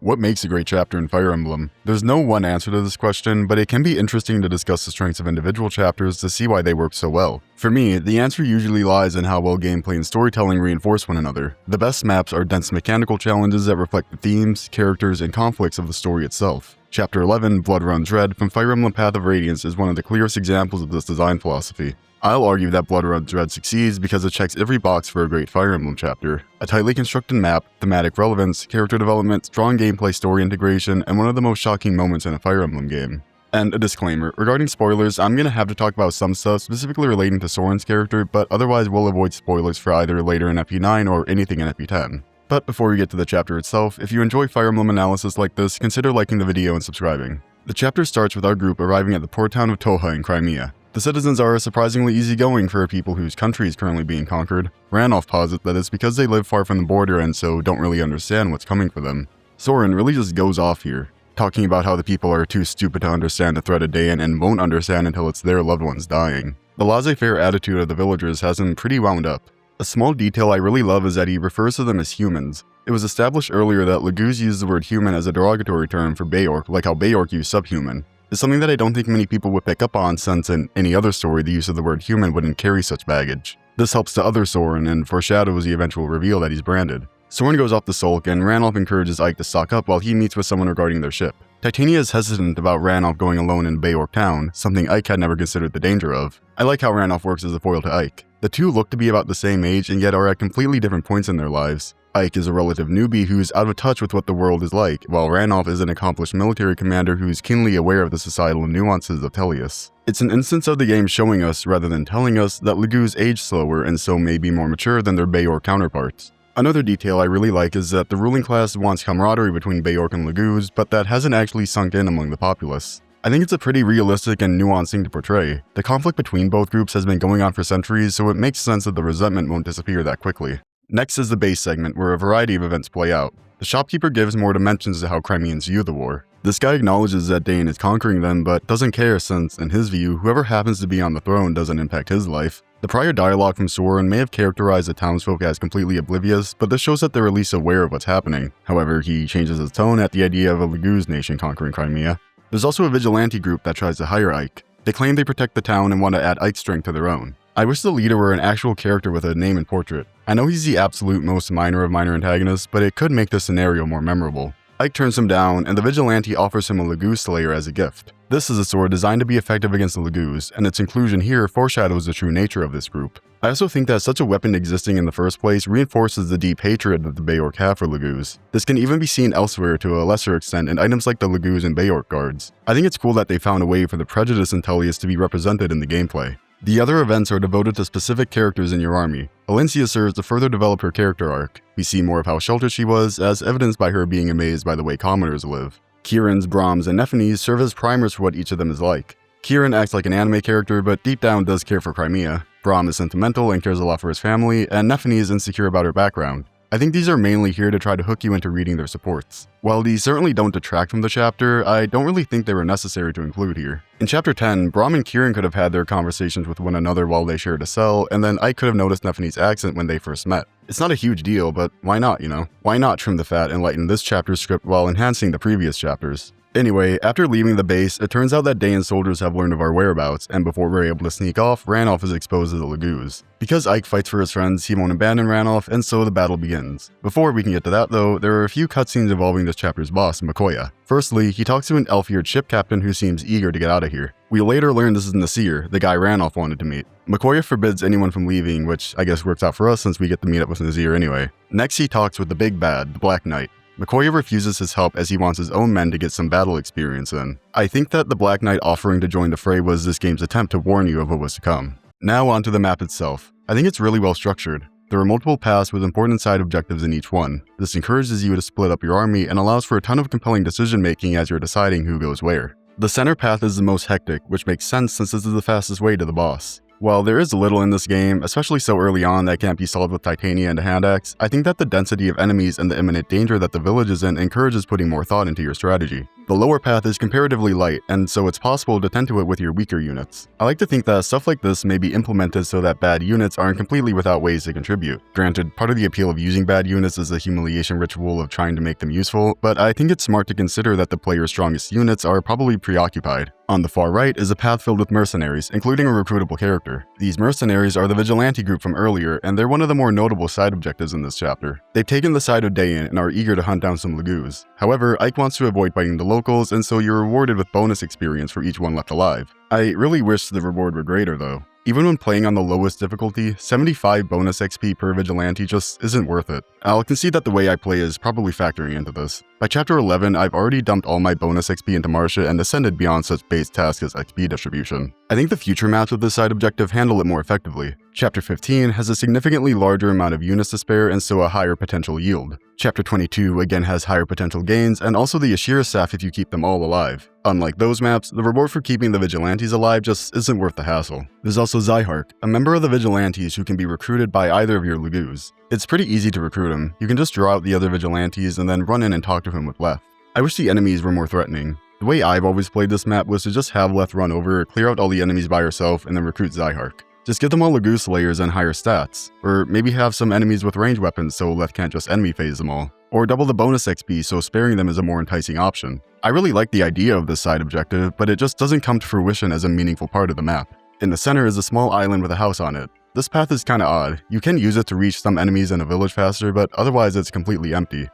What makes a great chapter in Fire Emblem? There's no one answer to this question, but it can be interesting to discuss the strengths of individual chapters to see why they work so well. For me, the answer usually lies in how well gameplay and storytelling reinforce one another. The best maps are dense mechanical challenges that reflect the themes, characters, and conflicts of the story itself. Chapter 11, Blood Runs Red from Fire Emblem Path of Radiance is one of the clearest examples of this design philosophy. I'll argue that Blood Runs Red succeeds because it checks every box for a great Fire Emblem chapter. A tightly constructed map, thematic relevance, character development, strong gameplay story integration, and one of the most shocking moments in a Fire Emblem game. And a disclaimer, regarding spoilers, I'm gonna have to talk about some stuff specifically relating to Soren's character, but otherwise we'll avoid spoilers for either later in FP9 or anything in FP10. But before we get to the chapter itself, if you enjoy Fire Emblem analysis like this, consider liking the video and subscribing. The chapter starts with our group arriving at the port town of Toha in Crimea. The citizens are surprisingly easygoing for a people whose country is currently being conquered. Ranulf posits that it's because they live far from the border and so don't really understand what's coming for them. Soren really just goes off here, talking about how the people are too stupid to understand the threat of Dayan and won't understand until it's their loved ones dying. The laissez-faire attitude of the villagers has him pretty wound up. A small detail I really love is that he refers to them as humans. It was established earlier that Laguz used the word human as a derogatory term for Beork, like how Beork used subhuman. It's something that I don't think many people would pick up on, since in any other story the use of the word human wouldn't carry such baggage. This helps to other Soren and foreshadows the eventual reveal that he's branded. Soren goes off to sulk and Ranulf encourages Ike to stock up while he meets with someone regarding their ship. Titania is hesitant about Ranulf going alone in Beork town, something Ike had never considered the danger of. I like how Ranulf works as a foil to Ike. The two look to be about the same age and yet are at completely different points in their lives. Ike is a relative newbie who's out of touch with what the world is like, while Ranulf is an accomplished military commander who's keenly aware of the societal nuances of Tellius. It's an instance of the game showing us, rather than telling us, that Laguz age slower and so may be more mature than their Beork counterparts. Another detail I really like is that the ruling class wants camaraderie between Beork and Laguz, but that hasn't actually sunk in among the populace. I think it's a pretty realistic and nuanced thing to portray. The conflict between both groups has been going on for centuries, so it makes sense that the resentment won't disappear that quickly. Next is the base segment, where a variety of events play out. The shopkeeper gives more dimensions to how Crimeans view the war. This guy acknowledges that Dayan is conquering them, but doesn't care since, in his view, whoever happens to be on the throne doesn't impact his life. The prior dialogue from Soren may have characterized the townsfolk as completely oblivious, but this shows that they're at least aware of what's happening. However, he changes his tone at the idea of a Laguz nation conquering Crimea. There's also a vigilante group that tries to hire Ike. They claim they protect the town and want to add Ike's strength to their own. I wish the leader were an actual character with a name and portrait. I know he's the absolute most minor of minor antagonists, but it could make the scenario more memorable. Ike turns him down, and the vigilante offers him a Laguz Slayer as a gift. This is a sword designed to be effective against the Laguz, and its inclusion here foreshadows the true nature of this group. I also think that such a weapon existing in the first place reinforces the deep hatred that the Beork have for Laguz. This can even be seen elsewhere to a lesser extent in items like the Laguz and Beork guards. I think it's cool that they found a way for the prejudice in Tellius to be represented in the gameplay. The other events are devoted to specific characters in your army. Alencia serves to further develop her character arc. We see more of how sheltered she was, as evidenced by her being amazed by the way commoners live. Kieran's, Brahms, and Nephenes serve as primers for what each of them is like. Kieran acts like an anime character, but deep down does care for Crimea. Brahm is sentimental and cares a lot for his family, and Nephenes is insecure about her background. I think these are mainly here to try to hook you into reading their supports. While these certainly don't detract from the chapter, I don't really think they were necessary to include here. In Chapter 10, Brahm and Kieran could have had their conversations with one another while they shared a cell, and then Ike could have noticed Nephenes' accent when they first met. It's not a huge deal, but why not, you know? Why not trim the fat and lighten this chapter's script while enhancing the previous chapters? Anyway, after leaving the base, it turns out that Dayan's soldiers have learned of our whereabouts, and before we're able to sneak off, Ranulf is exposed as a Laguz. Because Ike fights for his friends, he won't abandon Ranulf, and so the battle begins. Before we can get to that though, there are a few cutscenes involving this chapter's boss, Makoya. Firstly, he talks to an elf-eared ship captain who seems eager to get out of here. We later learn this is Nasir, the guy Ranulf wanted to meet. Makoya forbids anyone from leaving, which I guess works out for us since we get to meet up with Nasir anyway. Next he talks with the big bad, the Black Knight. Makoya refuses his help as he wants his own men to get some battle experience in. I think that the Black Knight offering to join the fray was this game's attempt to warn you of what was to come. Now onto the map itself. I think it's really well structured. There are multiple paths with important side objectives in each one. This encourages you to split up your army and allows for a ton of compelling decision making as you're deciding who goes where. The center path is the most hectic, which makes sense since this is the fastest way to the boss. While there is little in this game, especially so early on that can't be solved with Titania and a hand axe, I think that the density of enemies and the imminent danger that the village is in encourages putting more thought into your strategy. The lower path is comparatively light, and so it's possible to tend to it with your weaker units. I like to think that stuff like this may be implemented so that bad units aren't completely without ways to contribute. Granted, part of the appeal of using bad units is the humiliation ritual of trying to make them useful, but I think it's smart to consider that the player's strongest units are probably preoccupied. On the far right is a path filled with mercenaries, including a recruitable character. These mercenaries are the vigilante group from earlier, and they're one of the more notable side objectives in this chapter. They've taken the side of Dayan and are eager to hunt down some Lagoos. However, Ike wants to avoid fighting the locals, and so you're rewarded with bonus experience for each one left alive. I really wish the reward were greater though. Even when playing on the lowest difficulty, 75 bonus XP per vigilante just isn't worth it. I'll concede that the way I play is probably factoring into this. By chapter 11, I've already dumped all my bonus XP into Marcia and ascended beyond such base tasks as XP distribution. I think the future maps with this side objective handle it more effectively. Chapter 15 has a significantly larger amount of units to spare and so a higher potential yield. Chapter 22 again has higher potential gains and also the Ashira staff if you keep them all alive. Unlike those maps, the reward for keeping the vigilantes alive just isn't worth the hassle. There's also Zyhark, a member of the vigilantes who can be recruited by either of your Lagoos. It's pretty easy to recruit him. You can just draw out the other vigilantes and then run in and talk to him with Leth. I wish the enemies were more threatening. The way I've always played this map was to just have Leth run over, clear out all the enemies by herself, and then recruit Zyhark. Just give them all Lagoo Slayers and higher stats, or maybe have some enemies with ranged weapons so Leth can't just enemy phase them all, or double the bonus XP so sparing them is a more enticing option. I really like the idea of this side objective, but it just doesn't come to fruition as a meaningful part of the map. In the center is a small island with a house on it. This path is kinda odd. You can use it to reach some enemies in a village faster, but otherwise it's completely empty.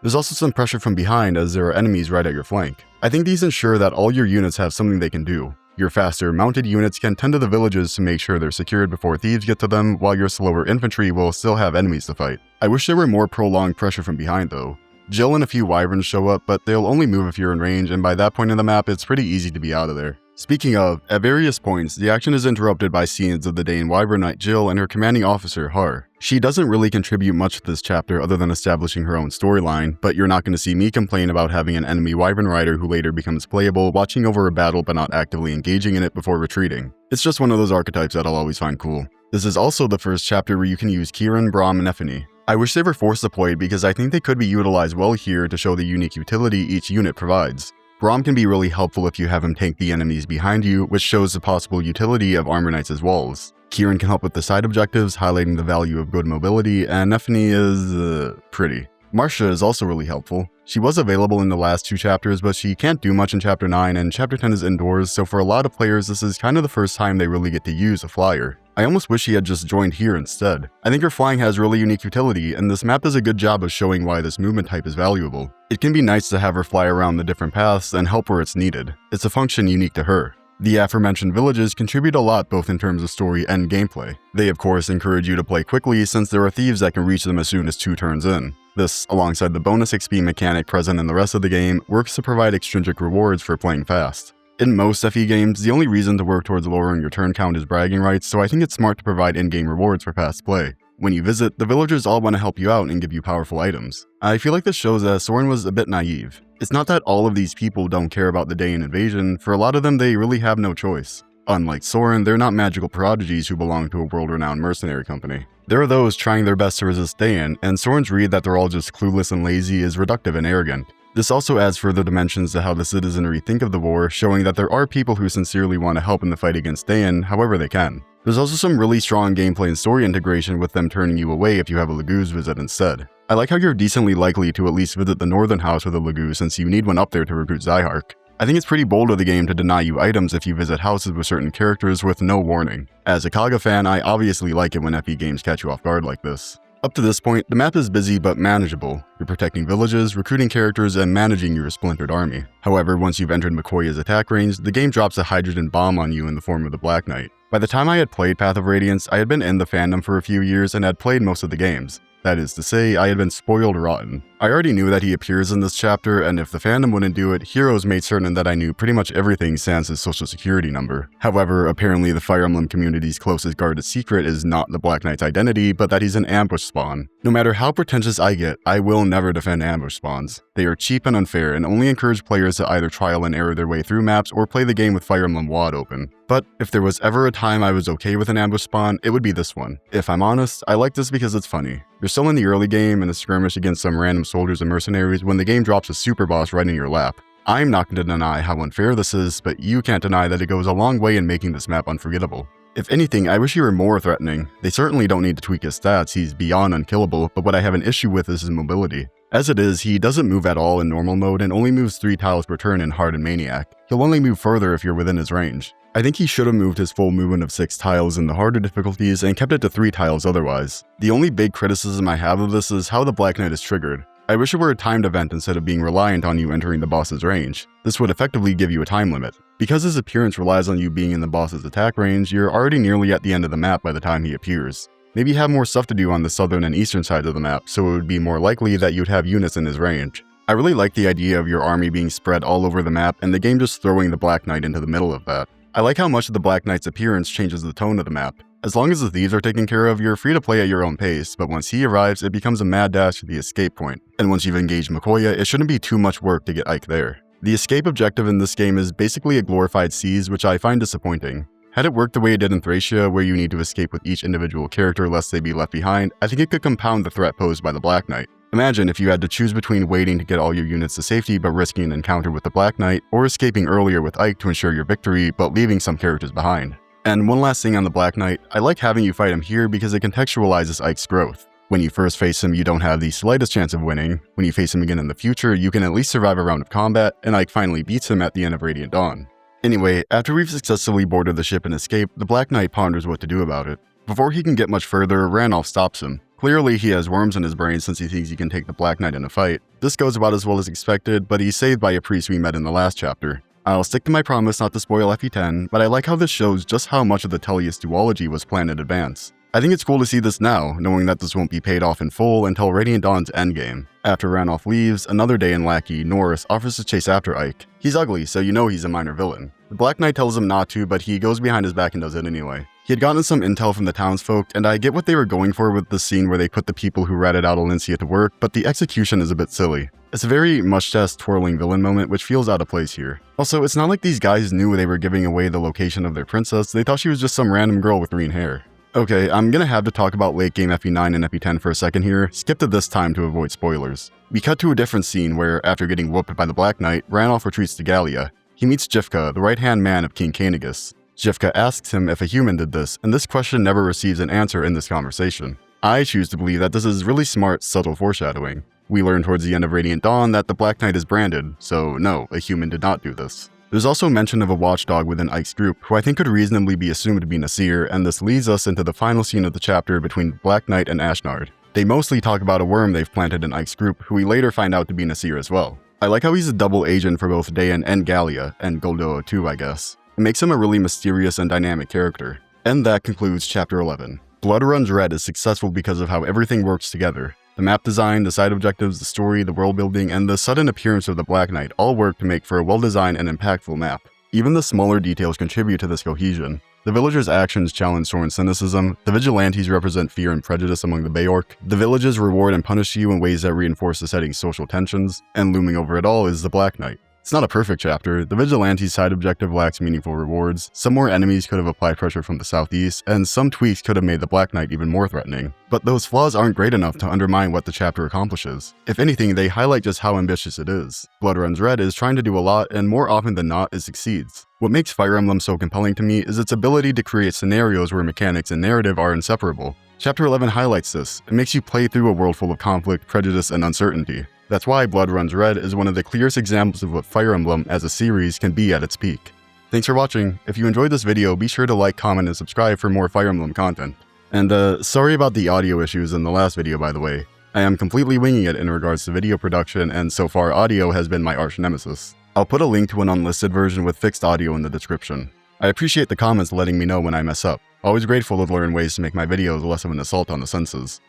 There's also some pressure from behind as there are enemies right at your flank. I think these ensure that all your units have something they can do. Your faster mounted units can tend to the villages to make sure they're secured before thieves get to them, while your slower infantry will still have enemies to fight. I wish there were more prolonged pressure from behind though. Jill and a few wyverns show up, but they'll only move if you're in range, and by that point in the map it's pretty easy to be out of there. Speaking of, at various points, the action is interrupted by scenes of the Dane Wyvern Knight Jill and her commanding officer, Har. She doesn't really contribute much to this chapter other than establishing her own storyline, but you're not going to see me complain about having an enemy Wyvern Rider who later becomes playable, watching over a battle but not actively engaging in it before retreating. It's just one of those archetypes that I'll always find cool. This is also the first chapter where you can use Kieran, Braum, and Ephany. I wish they were force deployed because I think they could be utilized well here to show the unique utility each unit provides. Braum can be really helpful if you have him tank the enemies behind you, which shows the possible utility of Armor Knights' walls. Kieran can help with the side objectives, highlighting the value of good mobility, and Ephany is pretty. Marcia is also really helpful. She was available in the last 2 chapters, but she can't do much in chapter 9, and chapter 10 is indoors, so for a lot of players this is kind of the first time they really get to use a flyer. I almost wish she had just joined here instead. I think her flying has really unique utility, and this map does a good job of showing why this movement type is valuable. It can be nice to have her fly around the different paths and help where it's needed. It's a function unique to her. The aforementioned villages contribute a lot both in terms of story and gameplay. They of course encourage you to play quickly since there are thieves that can reach them as soon as 2 turns in. This, alongside the bonus XP mechanic present in the rest of the game, works to provide extrinsic rewards for playing fast. In most FE games, the only reason to work towards lowering your turn count is bragging rights, so I think it's smart to provide in-game rewards for fast play. When you visit, the villagers all want to help you out and give you powerful items. I feel like this shows that Soren was a bit naive. It's not that all of these people don't care about the Dayan invasion, for a lot of them they really have no choice. Unlike Soren, they're not magical prodigies who belong to a world-renowned mercenary company. There are those trying their best to resist Dayan, and Soren's read that they're all just clueless and lazy is reductive and arrogant. This also adds further dimensions to how the citizenry think of the war, showing that there are people who sincerely want to help in the fight against Dayan however they can. There's also some really strong gameplay and story integration with them turning you away if you have a Lagoo's visit instead. I like how you're decently likely to at least visit the northern house with a Lagoo since you need one up there to recruit Zyhark. I think it's pretty bold of the game to deny you items if you visit houses with certain characters with no warning. As a Kaga fan, I obviously like it when FE games catch you off guard like this. Up to this point, the map is busy but manageable. You're protecting villages, recruiting characters, and managing your splintered army. However, once you've entered Mikoya's attack range, the game drops a hydrogen bomb on you in the form of the Black Knight. By the time I had played Path of Radiance, I had been in the fandom for a few years and had played most of the games. That is to say, I had been spoiled rotten. I already knew that he appears in this chapter, and if the fandom wouldn't do it, Heroes made certain that I knew pretty much everything sans his social security number. However, apparently the Fire Emblem community's closest guarded secret is not the Black Knight's identity, but that he's an ambush spawn. No matter how pretentious I get, I will never defend ambush spawns. They are cheap and unfair, and only encourage players to either trial and error their way through maps or play the game with Fire Emblem wide open. But if there was ever a time I was okay with an ambush spawn, it would be this one. If I'm honest, I like this because it's funny. You're still in the early game in a skirmish against some random soldiers and mercenaries when the game drops a super boss right in your lap. I'm not going to deny how unfair this is, but you can't deny that it goes a long way in making this map unforgettable. If anything, I wish he were more threatening. They certainly don't need to tweak his stats, he's beyond unkillable, but what I have an issue with is his mobility. As it is, he doesn't move at all in normal mode and only moves 3 tiles per turn in Hard and Maniac. He'll only move further if you're within his range. I think he should have moved his full movement of 6 tiles in the harder difficulties and kept it to 3 tiles otherwise. The only big criticism I have of this is how the Black Knight is triggered. I wish it were a timed event instead of being reliant on you entering the boss's range. This would effectively give you a time limit. Because his appearance relies on you being in the boss's attack range, you're already nearly at the end of the map by the time he appears. Maybe have more stuff to do on the southern and eastern sides of the map, so it would be more likely that you'd have units in his range. I really like the idea of your army being spread all over the map and the game just throwing the Black Knight into the middle of that. I like how much of the Black Knight's appearance changes the tone of the map. As long as the thieves are taken care of, you're free to play at your own pace, but once he arrives, it becomes a mad dash to the escape point. And once you've engaged Makoya, it shouldn't be too much work to get Ike there. The escape objective in this game is basically a glorified siege, which I find disappointing. Had it worked the way it did in Thracia, where you need to escape with each individual character lest they be left behind, I think it could compound the threat posed by the Black Knight. Imagine if you had to choose between waiting to get all your units to safety but risking an encounter with the Black Knight, or escaping earlier with Ike to ensure your victory but leaving some characters behind. And one last thing on the Black Knight, I like having you fight him here because it contextualizes Ike's growth. When you first face him, you don't have the slightest chance of winning. When you face him again in the future, you can at least survive a round of combat, and Ike finally beats him at the end of Radiant Dawn. Anyway, after we've successfully boarded the ship and escaped, the Black Knight ponders what to do about it. Before he can get much further, Ranulf stops him. Clearly, he has worms in his brain since he thinks he can take the Black Knight in a fight. This goes about as well as expected, but he's saved by a priest we met in the last chapter. I'll stick to my promise not to spoil FE10, but I like how this shows just how much of the Tellius duology was planned in advance. I think it's cool to see this now, knowing that this won't be paid off in full until Radiant Dawn's endgame. After Ranulf leaves, another day in Lackey, Norris offers to chase after Ike. He's ugly, so you know he's a minor villain. The Black Knight tells him not to, but he goes behind his back and does it anyway. He had gotten some intel from the townsfolk, and I get what they were going for with the scene where they put the people who ratted out Alencia to work, but the execution is a bit silly. It's a very mustache twirling villain moment which feels out of place here. Also, it's not like these guys knew they were giving away the location of their princess, they thought she was just some random girl with green hair. Okay, I'm gonna have to talk about late game FE9 and FE10 for a second here, skip to this time to avoid spoilers. We cut to a different scene where, after getting whooped by the Black Knight, Ranulf retreats to Gallia. He meets Jifka, the right-hand man of King Canegus. Jifka asks him if a human did this, and this question never receives an answer in this conversation. I choose to believe that this is really smart, subtle foreshadowing. We learn towards the end of Radiant Dawn that the Black Knight is branded, so no, a human did not do this. There's also mention of a watchdog within Ike's group, who I think could reasonably be assumed to be Nasir, and this leads us into the final scene of the chapter between Black Knight and Ashnard. They mostly talk about a worm they've planted in Ike's group, who we later find out to be Nasir as well. I like how he's a double agent for both Dayan and Gallia, and Goldoa too, I guess. It makes him a really mysterious and dynamic character. And that concludes Chapter 11. Blood Runs Red is successful because of how everything works together. The map design, the side objectives, the story, the world building, and the sudden appearance of the Black Knight all work to make for a well-designed and impactful map. Even the smaller details contribute to this cohesion. The villagers' actions challenge Sorin's cynicism, the vigilantes represent fear and prejudice among the Beorc, the villages reward and punish you in ways that reinforce the setting's social tensions, and looming over it all is the Black Knight. It's not a perfect chapter, the vigilante's side objective lacks meaningful rewards, some more enemies could have applied pressure from the southeast, and some tweaks could have made the Black Knight even more threatening. But those flaws aren't great enough to undermine what the chapter accomplishes. If anything, they highlight just how ambitious it is. Blood Runs Red is trying to do a lot, and more often than not, it succeeds. What makes Fire Emblem so compelling to me is its ability to create scenarios where mechanics and narrative are inseparable. Chapter 11 highlights this. It makes you play through a world full of conflict, prejudice, and uncertainty. That's why Blood Runs Red is one of the clearest examples of what Fire Emblem as a series can be at its peak. Thanks for watching. If you enjoyed this video, be sure to like, comment, and subscribe for more Fire Emblem content. And sorry about the audio issues in the last video, by the way. I am completely winging it in regards to video production, and so far audio has been my arch nemesis. I'll put a link to an unlisted version with fixed audio in the description. I appreciate the comments letting me know when I mess up. Always grateful to learn ways to make my videos less of an assault on the senses.